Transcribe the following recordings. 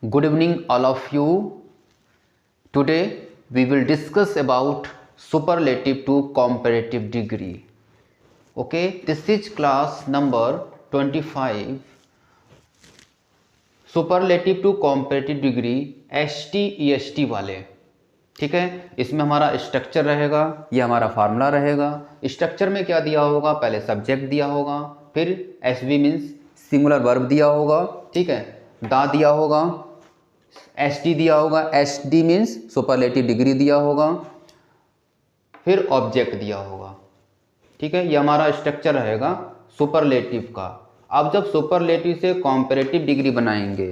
Good evening, all of you. Today we will discuss about superlative to comparative degree. Okay, this is class number 25. Superlative to comparative degree ST EST वाले। ठीक है, इसमें हमारा structure रहेगा, ये हमारा formula रहेगा। स्ट्रक्चर में क्या दिया होगा, पहले सब्जेक्ट दिया होगा, फिर SV मीन्स सिंगुलर वर्ब दिया होगा, ठीक है, दा दिया होगा, ST दिया होगा, SD मीन्स सुपरलेटिव डिग्री दिया होगा, फिर ऑब्जेक्ट दिया होगा। ठीक है, ये हमारा स्ट्रक्चर रहेगा सुपरलेटिव का। अब जब सुपरलेटिव से कॉम्परेटिव डिग्री बनाएंगे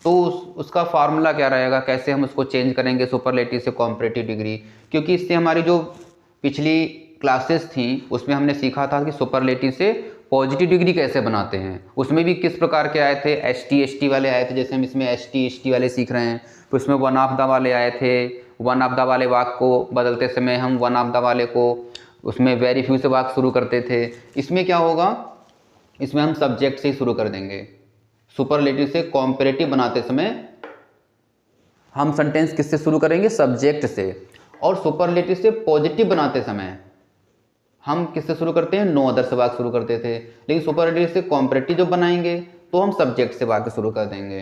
तो उसका फार्मूला क्या रहेगा, कैसे हम उसको चेंज करेंगे सुपरलेटिव से कॉम्परेटिव डिग्री, क्योंकि इससे हमारी जो पिछली क्लासेस थी उसमें हमने सीखा था कि सुपरलेटिव से पॉजिटिव डिग्री कैसे बनाते हैं। उसमें भी किस प्रकार के आए थे, ST ST वाले आए थे, जैसे हम इसमें ST ST वाले सीख रहे हैं। तो इसमें वन ऑफ द वाले आए थे, वन ऑफ द वाले वाक्य को बदलते समय हम वन ऑफ द वाले को उसमें वेरी फ्यू से वाक्य शुरू करते थे। इसमें क्या होगा, इसमें हम सब्जेक्ट से ही शुरू कर देंगे। सुपरलेटिव से कॉम्परेटिव बनाते समय हम सेंटेंस किससे शुरू करेंगे, सब्जेक्ट से। और सुपरलेटिव से पॉजिटिव बनाते समय हम किससे शुरू करते हैं, नो अदर से वाक्य शुरू करते थे। लेकिन सुपरलेटिव से कॉम्परेटिव जब बनाएंगे तो हम सब्जेक्ट से वाक्य शुरू कर देंगे।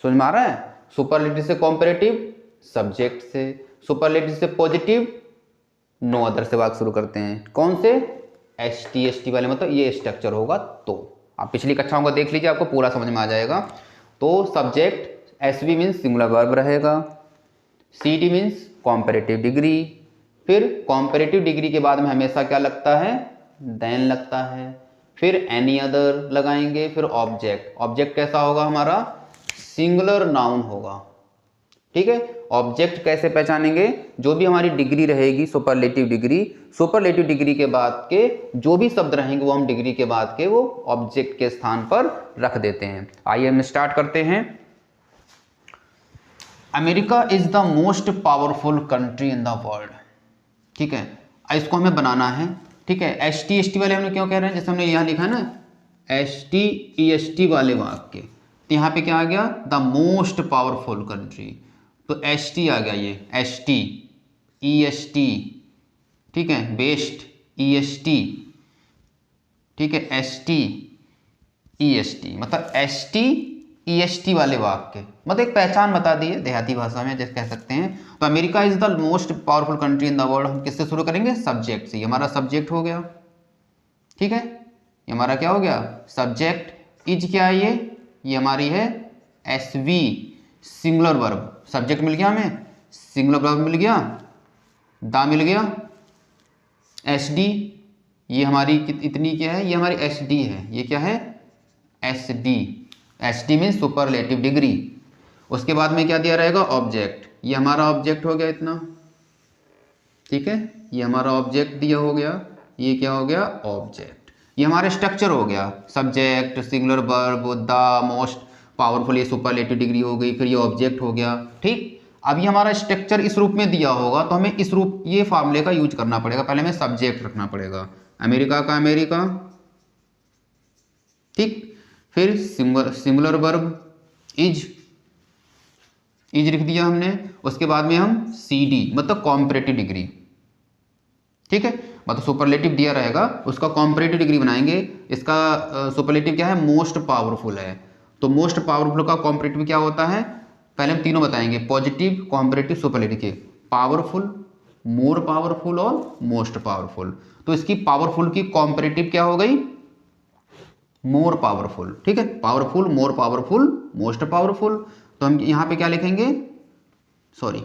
समझ में आ रहा है, सुपरलेटिव से कॉम्परेटिव सब्जेक्ट से, सुपरलेटिव से पॉजिटिव नो अदर से वाक्य शुरू करते हैं। कौन से, ST ST वाले, मतलब ये स्ट्रक्चर होगा। तो आप पिछली कक्षाओं को देख लीजिए, आपको पूरा समझ में आ जाएगा। तो subject SV means singular verb रहेगा, CD मीन्स कॉम्परेटिव डिग्री, फिर कॉम्परेटिव डिग्री के बाद में हमेशा क्या लगता है, देन लगता है, फिर एनी अदर लगाएंगे, फिर ऑब्जेक्ट। ऑब्जेक्ट कैसा होगा हमारा, सिंगुलर नाउन होगा। ठीक है, ऑब्जेक्ट कैसे पहचानेंगे, जो भी हमारी डिग्री रहेगी सुपरलेटिव डिग्री, सुपरलेटिव डिग्री के बाद के जो भी शब्द रहेंगे वो हम डिग्री के बाद के वो ऑब्जेक्ट के स्थान पर रख देते हैं। आइए हम स्टार्ट करते हैं। America is the most powerful country in the world. ठीक है, इसको हमें बनाना है। ठीक है, ST ST वाले हमने क्यों कह रहे हैं, जैसे हमने यहाँ लिखा है ना ST EST वाले वाक्य, तो यहाँ पे क्या आ गया, द मोस्ट पावरफुल कंट्री, तो ST आ गया, ये ST EST, ठीक है, बेस्ट EST, ठीक है, ST EST, मतलब ST EST वाले वाक्य, मतलब एक पहचान बता दी है देहाती भाषा में जैसे कह सकते हैं। तो America is the most powerful country in the world, हम किससे शुरू करेंगे, सब्जेक्ट से। ये हमारा सब्जेक्ट हो गया। ठीक है, ये हमारा क्या हो गया, सब्जेक्ट। इज क्या है, ये हमारी है SV सिंगुलर वर्ब। सब्जेक्ट मिल गया हमें, सिंगुलर वर्ब मिल गया, दा मिल गया, SD, ये हमारी इतनी क्या है, ये हमारी SD है, ये क्या है, SD। SD means superlative degree. उसके बाद में क्या दिया रहेगा, ऑब्जेक्ट। ये हमारा ऑब्जेक्ट हो गया इतना। ठीक है, ये हमारा ऑब्जेक्ट दिया हो गया, ये क्या हो गया, ऑब्जेक्ट। ये हमारा स्ट्रक्चर हो गया, subject, singular verb, the most powerful, ये सुपरलेटिव डिग्री हो गई, फिर ये ऑब्जेक्ट हो गया। ठीक, अब ये हमारा स्ट्रक्चर इस रूप में दिया होगा तो हमें इस रूप, ये फार्मूले का यूज करना पड़ेगा। पहले हमें सब्जेक्ट रखना पड़ेगा, अमेरिका का अमेरिका, ठीक, फिर सिंगुलर वर्ब इज लिख दिया हमने। उसके बाद में हम CD मतलब कॉम्परेटिव डिग्री। ठीक है, मतलब सुपरलेटिव दिया रहेगा, उसका कॉम्परेटिव डिग्री बनाएंगे। इसका सुपरलेटिव क्या है, मोस्ट पावरफुल है, तो मोस्ट पावरफुल का कॉम्परेटिव क्या होता है, पहले हम तीनों बताएंगे, पॉजिटिव, कॉम्परेटिव, सुपरलेटिव के। पावरफुल, मोर पावरफुल और मोस्ट पावरफुल। तो इसकी पावरफुल की कॉम्परेटिव क्या हो गई, मोर पावरफुल। ठीक है, powerful, more powerful, most powerful. तो हम यहाँ पे क्या लिखेंगे, sorry,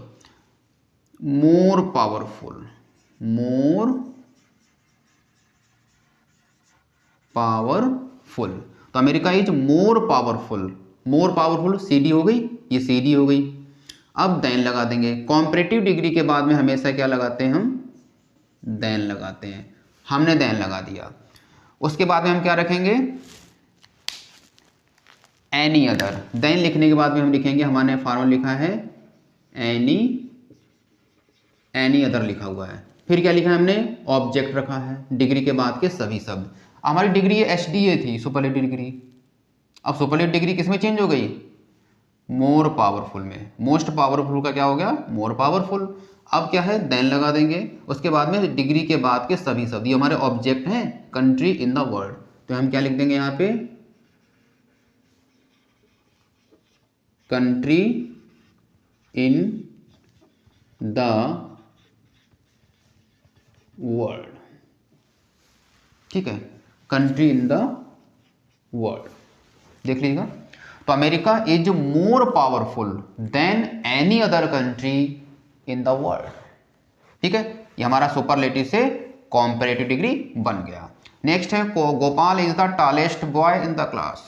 more powerful, more powerful. तो America is more powerful, more powerful CD हो गई, ये CD हो गई। अब देन लगा देंगे। कॉम्परेटिव डिग्री के बाद में हमेशा क्या लगाते हैं हम, देन लगाते हैं। हमने देन लगा दिया। उसके बाद में हम क्या रखेंगे, एनी अदर। देन लिखने के बाद में हम लिखेंगे, हमारे फार्मूला लिखा है एनी अदर लिखा हुआ है। फिर क्या लिखा है हमने, ऑब्जेक्ट रखा है, डिग्री के बाद के सभी शब्द। हमारी डिग्री SDA थी, सुपरलेटिव डिग्री। अब सुपरलेटिव डिग्री किस में चेंज हो गई, मोर पावरफुल में, मोस्ट पावरफुल का क्या हो गया, मोर पावरफुल। अब क्या है, देन लगा देंगे, उसके बाद में डिग्री के बाद के सभी शब्द, ये हमारे ऑब्जेक्ट हैं, कंट्री इन द वर्ल्ड, तो हम क्या लिख देंगे यहाँ पे, कंट्री इन द वर्ल्ड, ठीक है, कंट्री इन द वर्ल्ड, देख लीजिएगा। तो America is more powerful than any other country in the world, ठीक है, ये हमारा सुपरलेटिव से कॉम्परेटिव डिग्री बन गया। नेक्स्ट है Gopal is the tallest boy in the class,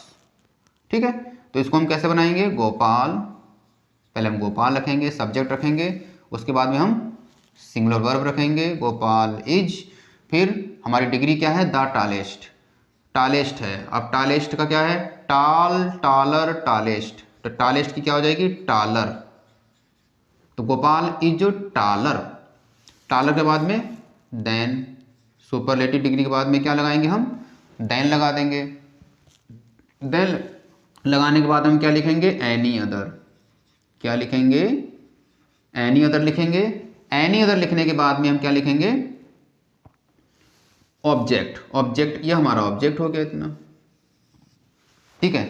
ठीक है, तो इसको हम कैसे बनाएंगे, गोपाल, पहले हम गोपाल रखेंगे, सब्जेक्ट रखेंगे, उसके बाद में हम सिंगुलर वर्ब रखेंगे, गोपाल इज, फिर हमारी डिग्री क्या है, द टॉलेस्ट, टॉलेस्ट है, अब टॉलेस्ट का क्या है, टाल, टालर, टॉलेस्ट, तो टॉलेस्ट की क्या हो जाएगी, टालर, तो गोपाल इज टालर, टालर के बाद में देन, सुपरलेटिव डिग्री के बाद में क्या लगाएंगे हम, देन लगा देंगे, देन लगाने के बाद हम क्या लिखेंगे, एनी अदर, क्या लिखेंगे, एनी अदर लिखेंगे, एनी अदर लिखने के बाद में हम क्या लिखेंगे, ऑब्जेक्ट, ऑब्जेक्ट, ये हमारा ऑब्जेक्ट हो गया इतना, ठीक है,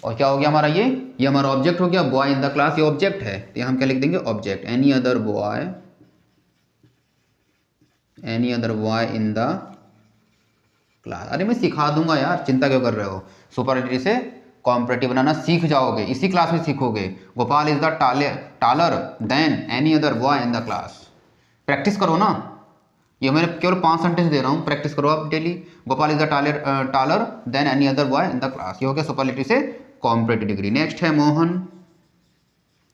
और क्या हो गया हमारा, ये हमारा ऑब्जेक्ट हो गया, बॉय इन द क्लास ये ऑब्जेक्ट है, तो हम क्या लिख देंगे, object, any other boy, any other boy in the class. अरे मैं सिखा दूंगा यार, चिंता क्यों कर रहे हो, सुपरलेटिव से कॉम्परेटिव बनाना सीख जाओगे, इसी क्लास में सीखोगे। Gopal is the taller than any other boy in the class, practice करो ना, ये मैंने केवल 5 सेंटेंस दे रहा हूँ, प्रैक्टिस करो आप daily. Gopal is the taller than any other boy in the class, ये हो गया सुपरलेटिव से कॉम्परेटिव डिग्री। नेक्स्ट है मोहन,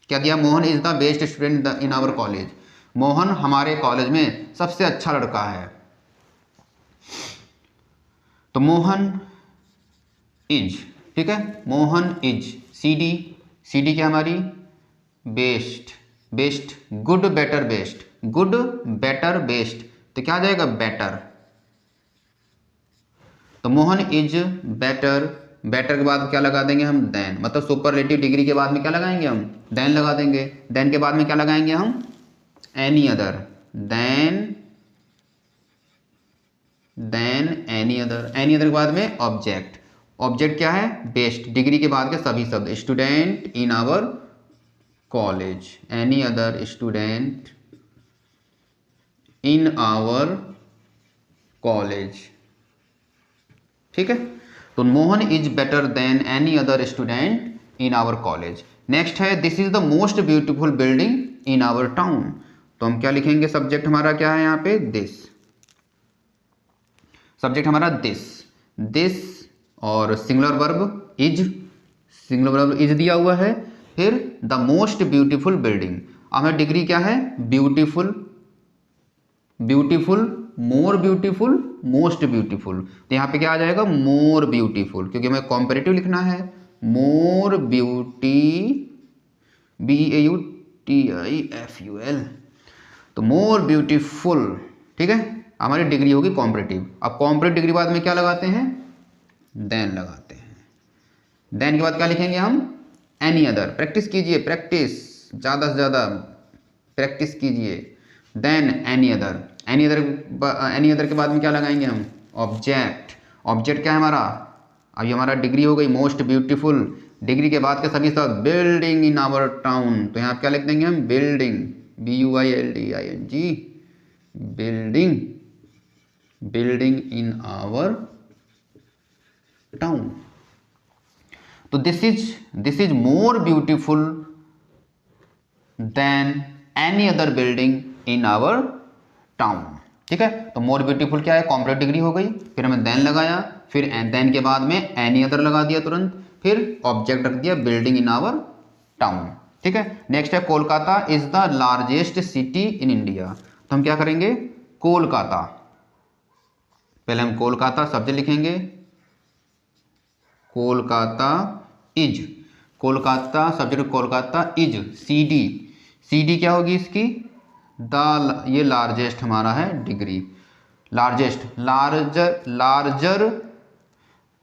क्या दिया, Mohan is the best student in our college, Mohan हमारे कॉलेज में सबसे अच्छा लड़का है, तो मोहन इज, ठीक है, मोहन इज, सीडी, सीडी क्या हमारी, best, best, good, better, best, good, better, best, तो क्या आ जाएगा, बेटर, तो मोहन इज बेटर, बेटर के बाद क्या लगा देंगे हम, देन, मतलब सुपरलेटिव डिग्री के बाद में क्या लगाएंगे हम, देन लगा देंगे, देन के बाद में क्या लगाएंगे हम, any other, then any other, any other के बाद में ऑब्जेक्ट, ऑब्जेक्ट क्या है, बेस्ट, डिग्री के बाद के सभी शब्द, student in our college, any other student in our college, ठीक है, तो Mohan is better than any other student in our college. Next है this is the most beautiful building in our town, तो हम क्या लिखेंगे, सब्जेक्ट हमारा क्या है यहाँ पे, दिस, सब्जेक्ट हमारा दिस, दिस, और singular verb is, singular verb is दिया हुआ है, फिर द मोस्ट ब्यूटीफुल बिल्डिंग, हमारी डिग्री क्या है, beautiful, beautiful, more beautiful, most beautiful, तो यहाँ पे क्या आ जाएगा, मोर ब्यूटीफुल, क्योंकि हमें कॉम्परेटिव लिखना है, मोर ब्यूटी, BAUTIFUL, तो मोर ब्यूटीफुल, ठीक है, हमारी डिग्री होगी कॉम्परेटिव। अब कॉम्परेटिव डिग्री बाद में क्या लगाते हैं, देन लगाते हैं, देन के बाद क्या लिखेंगे हम, एनी अदर, प्रैक्टिस कीजिए, प्रैक्टिस, ज़्यादा से ज़्यादा प्रैक्टिस कीजिए, then any other, any other, any other के बाद में क्या लगाएंगे हम, ऑब्जेक्ट, ऑब्जेक्ट क्या है हमारा, अभी हमारा डिग्री हो गई मोस्ट ब्यूटीफुल, डिग्री के बाद के सभी शब्द, बिल्डिंग इन आवर टाउन, तो यहाँ क्या लिख देंगे हम, building, BUILDING, building, building in our town, तो this is more beautiful than any other building in our town, ठीक है, तो मोर ब्यूटीफुल क्या है, कॉम्परेटिव डिग्री हो गई, फिर हमें देन लगाया, फिर देन के बाद में एनी अदर लगा दिया तुरंत, फिर ऑब्जेक्ट रख दिया, बिल्डिंग इन आवर टाउन, ठीक है। नेक्स्ट है Kolkata is the largest city in India, तो हम क्या करेंगे, कोलकाता, पहले हम कोलकाता सब्जेक्ट लिखेंगे, Kolkata is, Kolkata subject, Kolkata is, CD, CD क्या होगी इसकी, द, ये लार्जेस्ट हमारा है degree, largest, larger, larger,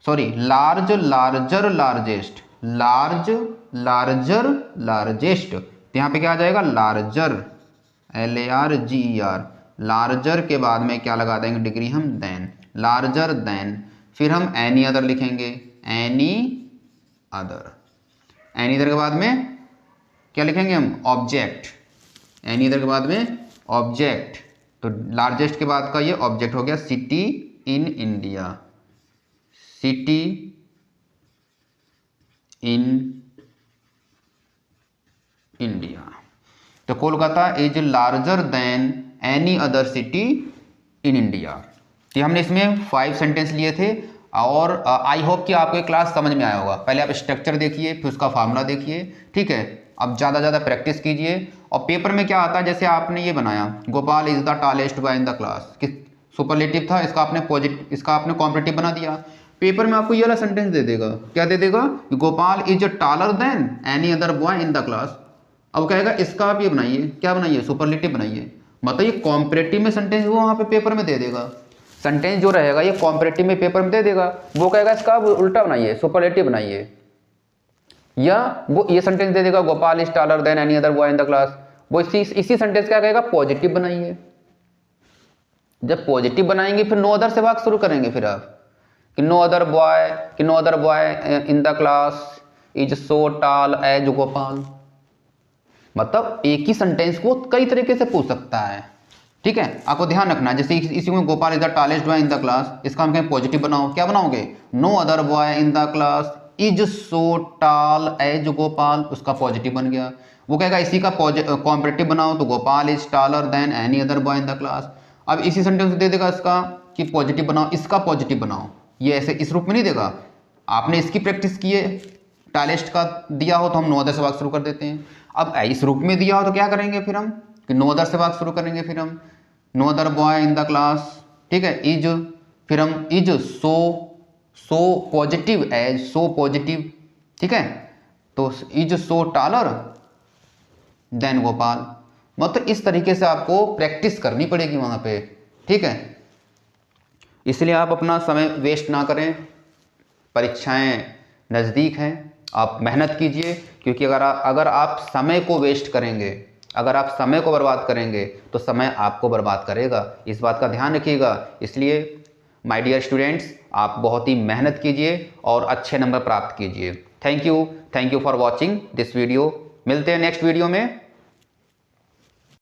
sorry, large, larger, largest, large, larger, largest, तो यहाँ पे क्या आ जाएगा लार्जर, LARGER, लार्जर के बाद में क्या लगा देंगे डिग्री हम देन, लार्जर देन, फिर हम एनी अदर लिखेंगे, एनी अदर, एनी अदर के बाद में क्या लिखेंगे हम ऑब्जेक्ट, एनी अदर के बाद में ऑब्जेक्ट, तो लार्जेस्ट के बाद का ये ऑब्जेक्ट हो गया city in India, city in India, तो Kolkata is larger than any other city in India. तो हमने इसमें 5 सेंटेंस लिए थे और आई होप कि आपको क्लास समझ में आया होगा। पहले आप स्ट्रक्चर देखिए, फिर उसका फार्मूला देखिए, ठीक है। अब ज़्यादा प्रैक्टिस कीजिए और पेपर में क्या आता है, जैसे आपने ये बनाया Gopal is the tallest boy in the class, किस सुपरलेटिव था, इसका आपने पॉजिटिव, इसका आपने कॉम्परेटिव बना दिया। पेपर में आपको ये वाला सेंटेंस दे देगा, क्या दे देगा, Gopal is taller than any other boy in the class. अब कहेगा इसका आप ये बनाइए, क्या बनाइए, सुपरलेटिव बनाइए। मतलब ये कॉम्परेटिव में सेंटेंस वो वहाँ पे पेपर में दे देगा, सेंटेंस जो रहेगा ये कॉम्परेटिव में पेपर में दे देगा, वो कहेगा इसका आप उल्टा बनाइए, सुपरलेटिव बनाइए, या वो ये सेंटेंस दे देगा Gopal is taller than any other boy in the class, वो इसी सेंटेंस क्या कहेगा पॉजिटिव बनाइए। जब पॉजिटिव बनाएंगे फिर नो अदर से वाक्य शुरू करेंगे, फिर आप कि no other boy in the class is so tall as Gopal. मतलब एक ही सेंटेंस को कई तरीके से पूछ सकता है, ठीक है। आपको ध्यान रखना, जैसे इसी में Gopal is the tallest boy in the class, इसका हम कहें पॉजिटिव बनाओ, क्या बनाओगे, no other boy in the class is so tall as Gopal, उसका पॉजिटिव बन गया। वो कहेगा इसी का कॉम्परेटिव बनाओ, तो Gopal is taller than any other boy in the class. अब इसी सेंटेंस दे देगा इसका कि पॉजिटिव बनाओ, इसका पॉजिटिव बनाओ, ये ऐसे इस रूप में नहीं देगा। आपने इसकी प्रैक्टिस की है, टालेस्ट का दिया हो तो हम नो अदर से वाक्य शुरू कर देते हैं। अब इस रूप में दिया हो तो क्या करेंगे फिर हम कि नो अदर से वाक्य शुरू करेंगे, फिर हम no other boy in the class, ठीक है, इज, फिर हम is so positive as, so positive, ठीक है, तो is so taller than Gopal. मतलब इस तरीके से आपको प्रैक्टिस करनी पड़ेगी वहां पे, ठीक है। इसलिए आप अपना समय वेस्ट ना करें, परीक्षाएं नज़दीक हैं, आप मेहनत कीजिए, क्योंकि अगर आप समय को वेस्ट करेंगे, अगर आप समय को बर्बाद करेंगे तो समय आपको बर्बाद करेगा, इस बात का ध्यान रखिएगा। इसलिए माय डियर स्टूडेंट्स, आप बहुत ही मेहनत कीजिए और अच्छे नंबर प्राप्त कीजिए। Thank you for watching this video. मिलते हैं नेक्स्ट वीडियो में।